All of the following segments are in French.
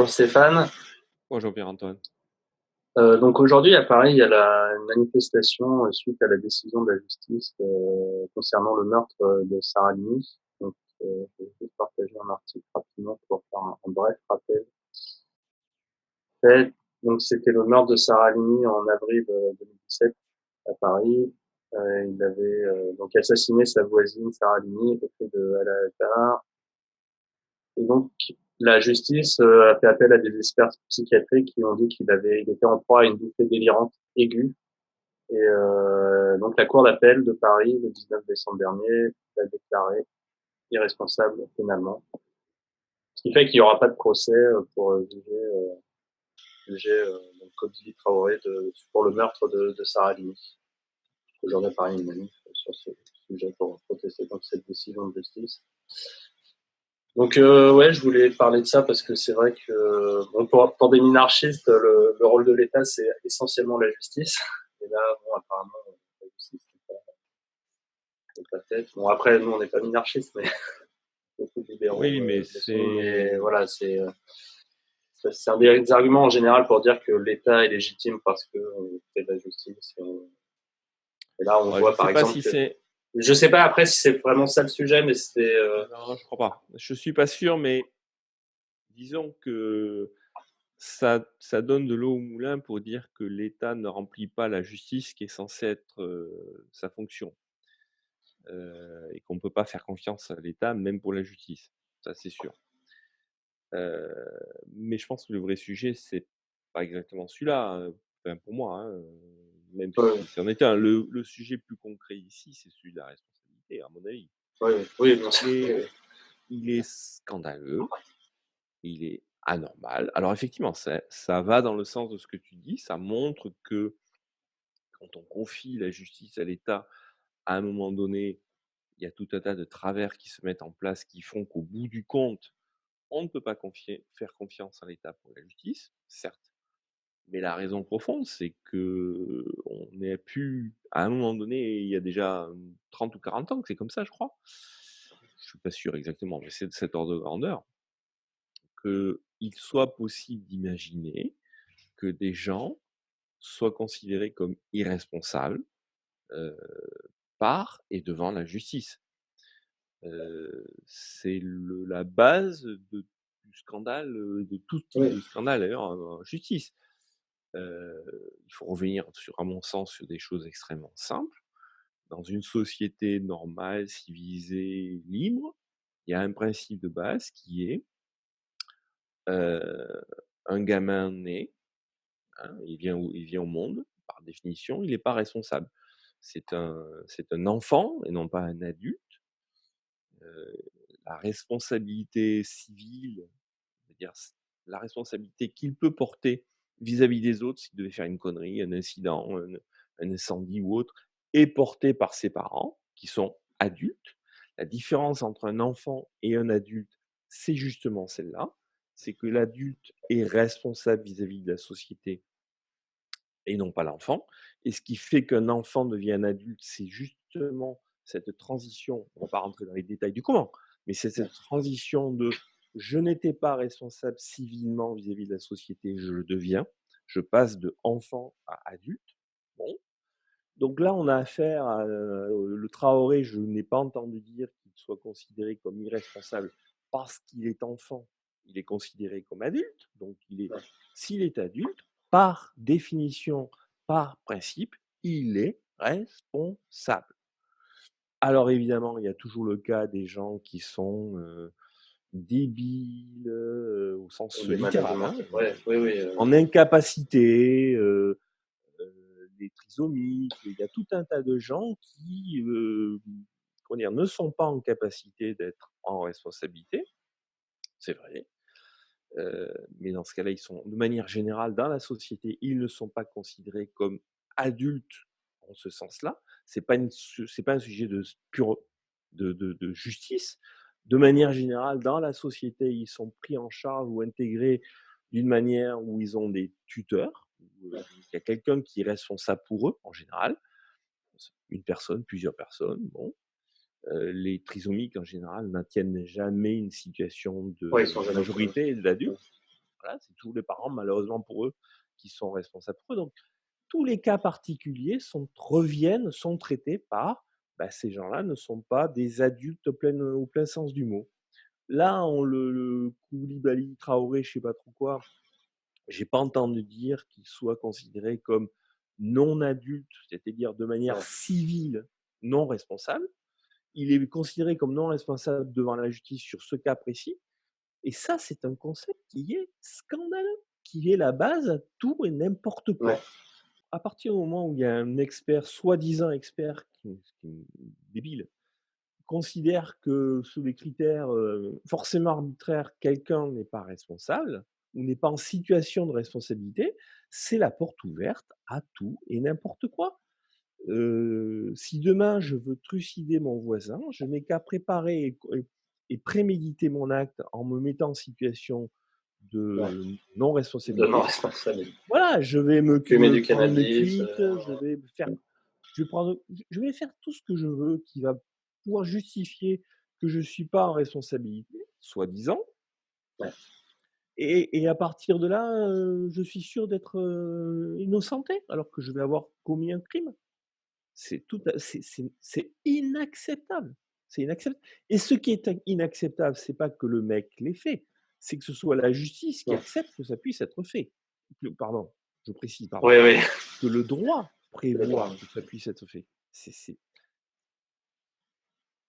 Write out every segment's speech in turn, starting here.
Bonjour Stéphane. Bonjour Pierre-Antoine. Donc aujourd'hui à Paris, il y a une manifestation suite à la décision de la justice concernant le meurtre de Sarah Halimi. Donc, je vais juste partager un article rapidement pour faire un bref rappel. Fait, donc c'était le meurtre de Sarah Halimi en avril 2017 à Paris. Il avait donc assassiné sa voisine Sarah Halimi au fait de Alaa Attar. Et donc, la justice a fait appel à des experts psychiatriques qui ont dit il était en proie à une bouffée délirante aiguë. Et donc, la Cour d'appel de Paris, le 19 décembre dernier, l'a déclaré irresponsable pénalement. Ce qui fait qu'il n'y aura pas de procès pour juger donc Kobili Traoré pour le meurtre de Sarah Halimi. Aujourd'hui, à Paris, une manif sur ce sujet pour protester contre cette décision de justice. Donc ouais, je voulais parler de ça parce que c'est vrai que bon, pour des minarchistes, le rôle de l'État c'est essentiellement la justice. Et là, bon, apparemment, la justice n'est pas faite. Bon, après, nous, on n'est pas minarchistes, mais beaucoup de libéraux Oui, mais le sont. Mais c'est voilà, c'est un des arguments en général pour dire que l'État est légitime parce que on fait de la justice. Et là, on ouais, je voit par sais pas exemple si que c'est je sais pas après si c'est vraiment ça le sujet, mais c'est non, je crois pas. Je suis pas sûr, mais disons que ça donne de l'eau au moulin pour dire que l'État ne remplit pas la justice qui est censée être sa fonction, et qu'on peut pas faire confiance à l'État même pour la justice. Ça, c'est sûr. Euh, mais je pense que le vrai sujet, c'est pas exactement celui-là, hein. Enfin, pour moi, hein, même ouais, si c'en était un. Le sujet plus concret ici, c'est celui de la responsabilité, à mon avis. ouais, oui, bien sûr. Il Oui, est, oui. il est scandaleux, il est anormal. Alors effectivement, ça va dans le sens de ce que tu dis, ça montre que quand on confie la justice à l'État, à un moment donné, il y a tout un tas de travers qui se mettent en place qui font qu'au bout du compte, on ne peut pas faire confiance à l'État pour la justice, certes. Mais la raison profonde, c'est que on est pu, à un moment donné, il y a déjà 30 ou 40 ans que c'est comme ça, je crois. Je suis pas sûr exactement, mais c'est de cet ordre de grandeur, qu'il soit possible d'imaginer que des gens soient considérés comme irresponsables euh, par et devant la justice. C'est la base du scandale, de tout type Oui. de scandale d'ailleurs en justice. Il faut revenir, à mon sens, sur des choses extrêmement simples. Dans une société normale, civilisée, libre, il y a un principe de base qui est euh, un gamin né, hein, il vient au monde, par définition, il n'est pas responsable. C'est un enfant et non pas un adulte. Euh, la responsabilité civile, c'est-à-dire la responsabilité qu'il peut porter vis-à-vis des autres s'il devait faire une connerie, un incident, un incendie ou autre, est portée par ses parents, qui sont adultes. La différence entre un enfant et un adulte, c'est justement celle-là, c'est que l'adulte est responsable vis-à-vis de la société et non pas l'enfant. Et ce qui fait qu'un enfant devient un adulte, c'est justement cette transition, on ne va pas rentrer dans les détails du comment, mais c'est cette transition de je n'étais pas responsable civilement vis-à-vis de la société, je le deviens, je passe de enfant à adulte. Bon. Donc là, on a affaire à le Traoré, je n'ai pas entendu dire qu'il soit considéré comme irresponsable parce qu'il est enfant, il est considéré comme adulte. Donc s'il est adulte, par définition, par principe, il est responsable. Alors évidemment, il y a toujours le cas des gens qui sont débiles au sens Des malades littéral, hein, mentaux. Ouais, oui, oui. en incapacité, des trisomiques, il y a tout un tas de gens qui comment dire, ne sont pas en capacité d'être en responsabilité, c'est vrai, mais dans ce cas-là, ils sont de manière générale dans la société, ils ne sont pas considérés comme adultes en ce sens-là. C'est pas un sujet de pure de justice. De manière générale, dans la société, ils sont pris en charge ou intégrés d'une manière où ils ont des tuteurs. Il y a quelqu'un qui est responsable pour eux en général, une personne, plusieurs personnes. Bon, les trisomiques en général n'attiennent jamais une situation Ouais, ils de sont jamais au courant. majorité d'adulte. Voilà, c'est tous les parents, malheureusement pour eux, qui sont responsables pour eux. Donc, tous les cas particuliers sont traités par ces gens-là ne sont pas des adultes au plein sens du mot. Là, le Koulibaly, Traoré, je sais pas trop quoi, j'ai pas entendu dire qu'il soit considéré comme non adulte, c'est-à-dire de manière Ouais. civile non responsable. Il est considéré comme non responsable devant la justice sur ce cas précis. Et ça, c'est un concept qui est scandaleux, qui est la base à tout et n'importe Ouais. quoi. À partir du moment où il y a un expert, soi-disant expert, qui est débile, considère que sous les critères forcément arbitraires, quelqu'un n'est pas responsable ou n'est pas en situation de responsabilité, c'est la porte ouverte à tout et n'importe quoi. Si demain je veux trucider mon voisin, je n'ai qu'à préparer et préméditer mon acte en me mettant en situation Ouais. de De non non-responsabilité. responsabilité. Voilà, je vais Fumer me du prendre une cannabis, cuite, je vais faire tout ce que je veux qui va pouvoir justifier que je suis pas en responsabilité, soi-disant, ouais. et à partir de là, je suis sûr d'être, innocenté alors que je vais avoir commis un crime. C'est tout à c'est inacceptable. C'est inacceptable et ce qui est inacceptable, c'est pas que le mec l'ait fait, c'est que ce soit la justice qui Ouais. accepte que ça puisse être fait. Pardon, je précise, pardon. Oui, oui. Que le droit Le droit. prévoit que ça puisse être fait. C'est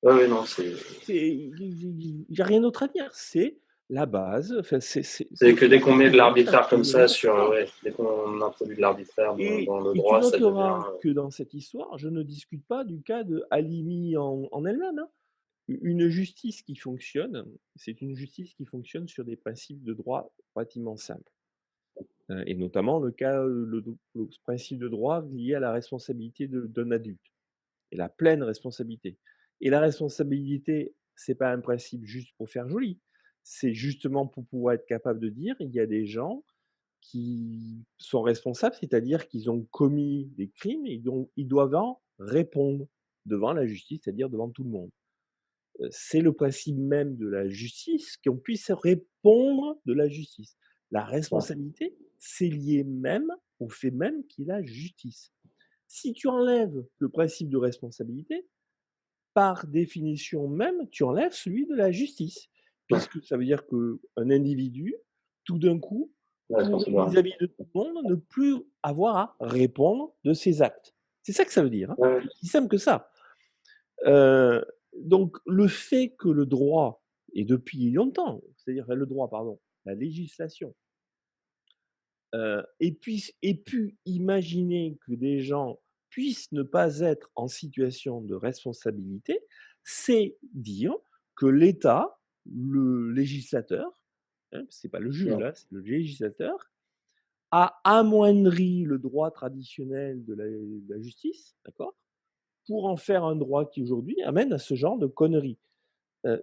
Oui, oui, non, c'est il y a rien d'autre à dire. C'est la base, enfin c'est que dès la qu'on porte met de ouverte à l'arbitraire tout comme et ça n'importe sur, quoi. ouais, dès qu'on introduit de l'arbitraire dans le Tu droit, ça devient, noteras que dans cette histoire, je ne discute pas du cas de Halimi en elle-même, hein. Une justice qui fonctionne, c'est une justice qui fonctionne sur des principes de droit relativement simples, et notamment le principe de droit lié à la responsabilité d'un adulte. Et la pleine responsabilité. Et la responsabilité, c'est pas un principe juste pour faire joli. C'est justement pour pouvoir être capable de dire il y a des gens qui sont responsables, c'est-à-dire qu'ils ont commis des crimes et donc ils doivent en répondre devant la justice, c'est-à-dire devant tout le monde. C'est le principe même de la justice qu'on puisse répondre de la justice. La ouais, responsabilité, c'est lié même au fait même qu'il y a la justice. Si tu enlèves le principe de responsabilité, par définition même, tu enlèves celui de la justice, ouais, puisque ça veut dire qu'un individu, tout d'un coup, la pourrait responsabilité. vis-à-vis de tout le monde ne plus avoir à répondre de ses actes. C'est ça que ça veut dire, hein. Ouais, ouais, C'est aussi simple que ça. Heu, donc le fait que le droit, et depuis longtemps, c'est-à-dire le droit, pardon, la législation, ait pu imaginer que des gens puissent ne pas être en situation de responsabilité, c'est dire que l'État, le législateur, hein, c'est pas le juge ouais, là, c'est le législateur, a amoindri le droit traditionnel de la justice, d'accord? Pour en faire un droit qui aujourd'hui amène à ce genre de conneries.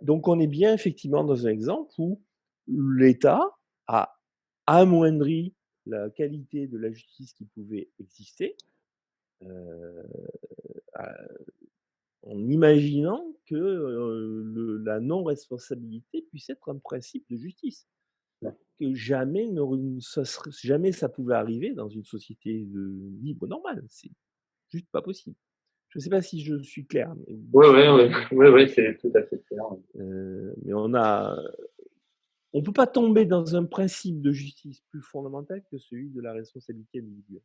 Donc on est bien effectivement dans un exemple où l'État a amoindri la qualité de la justice qui pouvait exister, heu, à en imaginant que, le la non-responsabilité puisse être un principe de justice. ouais. Que jamais ça pouvait arriver dans une société libre normale. C'est juste pas possible. Je ne sais pas si je suis clair, mais Ouais, si ouais, ouais, je ouais, ouais, c'est tout à fait clair. mais on peut pas tomber dans un principe de justice plus fondamental que celui de la responsabilité individuelle.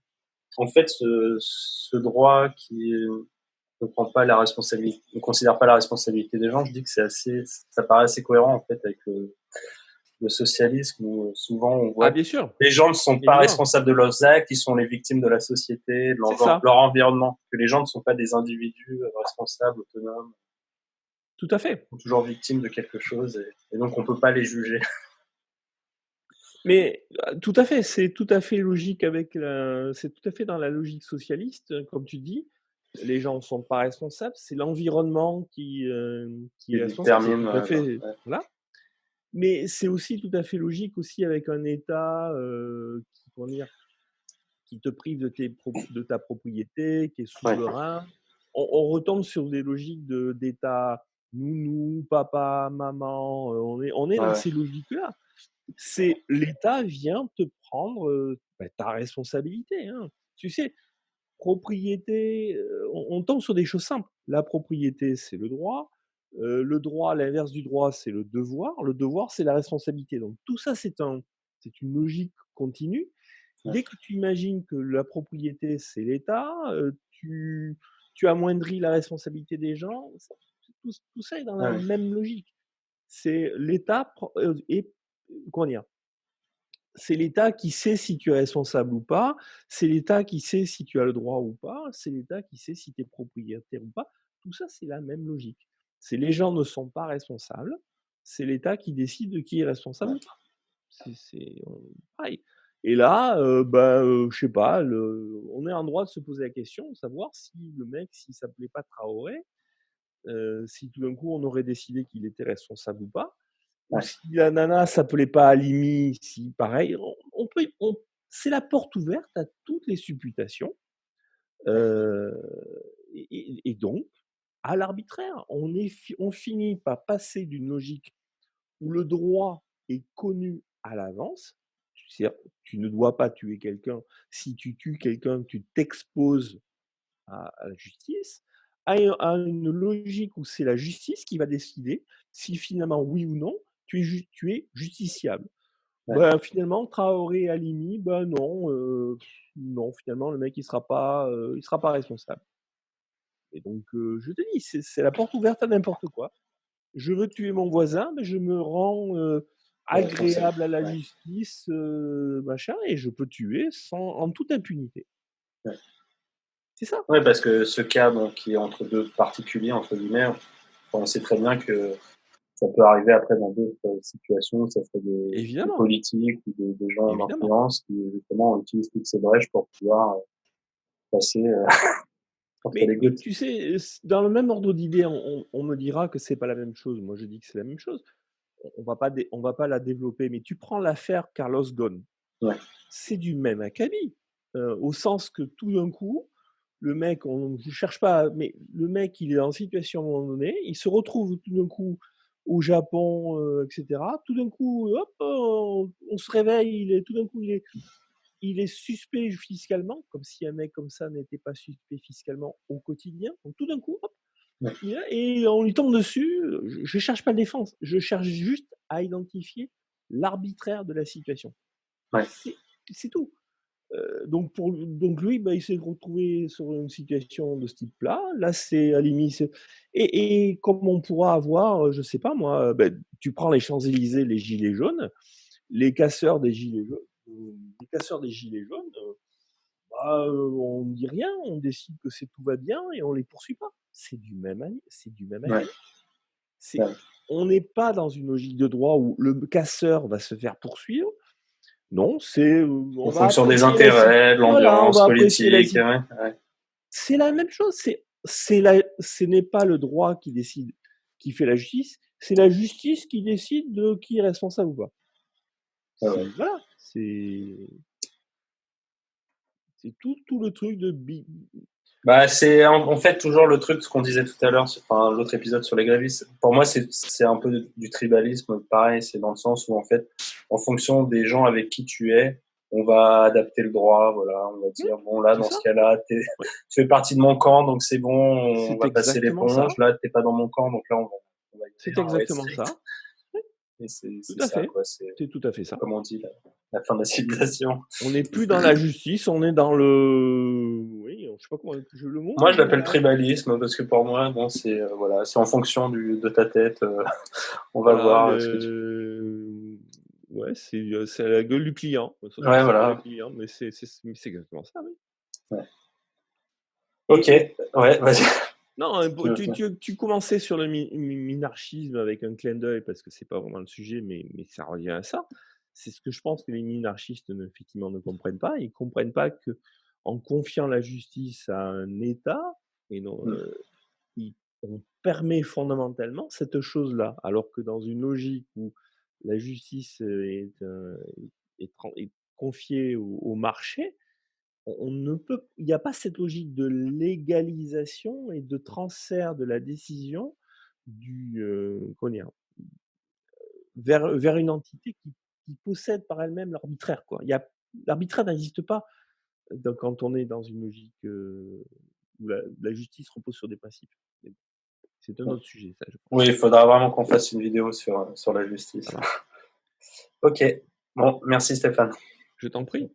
En fait, ce droit qui ne prend pas la responsabilité, ne considère pas la responsabilité des gens, je dis que ça paraît assez cohérent en fait avec le socialisme où souvent on Ah voit que bien sûr, les gens ne sont pas évidemment, responsables de leurs actes, ils sont les victimes de la société, de c'est ça, leur environnement, que les gens ne sont pas des individus responsables, autonomes, tout à fait. ils sont toujours victimes de quelque chose et donc on peut pas les juger. Mais tout à fait, c'est tout à fait logique c'est tout à fait dans la logique socialiste, comme tu dis. Les gens ne sont pas responsables, c'est l'environnement qui est Ils responsable, c'est déterminent, tout à fait ouais, voilà. Mais c'est aussi tout à fait logique aussi avec un État, qui comment dire? Qui te prive de ta propriété, qui est ouais, souverain. On retombe sur des logiques d'État nounou, papa, maman, on est ouais, dans ouais, ces logiques-là. C'est l'État vient te prendre, ta responsabilité, hein. Tu sais, propriété, on tombe sur des choses simples. La propriété, c'est le droit, l'inverse du droit, c'est le devoir, c'est la responsabilité. Donc tout ça, c'est une logique continue. Ouais, Dès que tu imagines que la propriété, c'est l'État, tu amoindris la responsabilité des gens, tout ça est dans la ouais, même logique. C'est l'État est comment dire? C'est l'État qui sait si tu es responsable ou pas, c'est l'État qui sait si tu as le droit ou pas, c'est l'État qui sait si tu es propriétaire ou pas. Tout ça, c'est la même logique. C'est les gens ne sont pas responsables, c'est l'État qui décide de qui est responsable ouais. ou pas. C'est pareil. Et là, je sais pas, on est en droit de se poser la question, de savoir si le mec, s'il s'appelait pas Traoré, si tout d'un coup on aurait décidé qu'il était responsable ou pas, ou Ouais. si la nana s'appelait pas Halimi, si pareil, on peut, c'est la porte ouverte à toutes les supputations, euh, et donc à l'arbitraire. On finit par passer d'une logique où le droit est connu à l'avance. C'est-à-dire, tu ne dois pas tuer quelqu'un. Si tu tues quelqu'un, tu t'exposes à la justice, à une logique où c'est la justice qui va décider si finalement, oui ou non, tu es justiciable. Ouais. Ben, finalement, Traoré et Halimi, ben non, non, finalement, le mec, il sera pas responsable. Et donc, je te dis, c'est la porte ouverte à n'importe quoi. Je veux tuer mon voisin, mais je me rends Ouais, donc agréable à la ouais, justice, machin, et je peux tuer en toute impunité. ouais. C'est ça. Ouais, parce que ce cas donc, qui est entre deux particuliers, entre guillemets, on sait très bien que ça peut arriver après dans d'autres situations, ça serait des Évidemment, politiques ou des gens évidemment. d'influence qui justement utilisent toutes ces brèches pour pouvoir passer entre les Mais gouttes. tu sais, dans le même ordre d'idée, on me dira que c'est pas la même chose. Moi, je dis que c'est la même chose. On va pas la développer, mais tu prends l'affaire Carlos Ghosn, Ouais, c'est du même acabit, au sens que tout d'un coup, le mec, on je cherche pas, mais le mec, il est en situation à un moment donné, il se retrouve tout d'un coup au Japon, et cetera. Tout d'un coup, hop, on se réveille, tout d'un coup, il est suspect fiscalement, comme si un mec comme ça n'était pas suspect fiscalement au quotidien. Donc tout d'un coup, hop, ouais, et on lui tombe dessus. Je cherche pas de défense, je cherche juste à identifier l'arbitraire de la situation. ouais, C'est tout. Donc lui, bah, il s'est retrouvé sur une situation de ce type-là. Là, c'est à la limite. Et comme on pourra avoir, je sais pas moi, tu prends les Champs-Élysées, les gilets jaunes, les casseurs des gilets jaunes, les casseurs des gilets jaunes, on ne dit rien, on décide que tout va bien et on les poursuit pas. C'est du même ouais, acabit. C'est, ouais. on n'est pas dans une logique de droit où le casseur va se faire poursuivre. Non, En on va fonction des apprécier la intérêts, de voilà, on l'ambiance va apprécier la politique, ouais, ouais, c'est la même chose. Ce n'est pas le droit qui décide, qui fait la justice. C'est la justice qui décide de qui est responsable ou pas. ouais, ouais. Voilà. C'est tout le truc de Bah, c'est en fait toujours le truc, ce qu'on disait tout à l'heure, enfin l'autre épisode sur les grévistes. Pour moi, c'est un peu du tribalisme, pareil. C'est dans le sens où en fait, en fonction des gens avec qui tu es, on va adapter le droit. Voilà, on va dire bon là, c'est dans ce ça. cas-là, Ouais. tu fais partie de mon camp, donc c'est bon, on C'est va passer exactement ça. l'éponge. Là, t'es pas dans mon camp, donc là, on va y aller C'est en règle exactement stricte. ça. Oui, Et tout c'est à ça, fait. quoi. C'est tout à fait C'est ça. comme on dit, la fin de la civilisation. On n'est plus dans la justice, on est dans le. Oui, je sais pas comment je le mot, Moi, je mais l'appelle tribalisme parce que pour moi, bon, c'est voilà, c'est en fonction de ta tête. On va voilà, voir ce que tu. ouais, c'est la gueule du client. Ça doit être Ouais, ça, le voilà. client, mais c'est exactement ça, oui. Ouais. Ok, ouais, vas-y. Non, Ok. tu commençais sur le minarchisme avec un clin d'œil parce que c'est pas vraiment le sujet, mais ça revient à ça. C'est ce que je pense que les minarchistes, effectivement, ne comprennent pas. Ils comprennent pas que en confiant la justice à un État, et non, Mm. on permet fondamentalement cette chose-là, alors que dans une logique où la justice est confiée au marché, on ne peut, il n'y a pas cette logique de légalisation et de transfert de la décision comment dire, vers une entité qui qui possèdent par elles-mêmes l'arbitraire, quoi. L'arbitraire n'existe pas quand on est dans une logique, où la justice repose sur des principes. Mais bon, c'est un autre sujet ça, je pense. Oui, il faudra vraiment qu'on fasse une vidéo sur la justice. Ça marche. OK. Bon, merci Stéphane. Je t'en prie.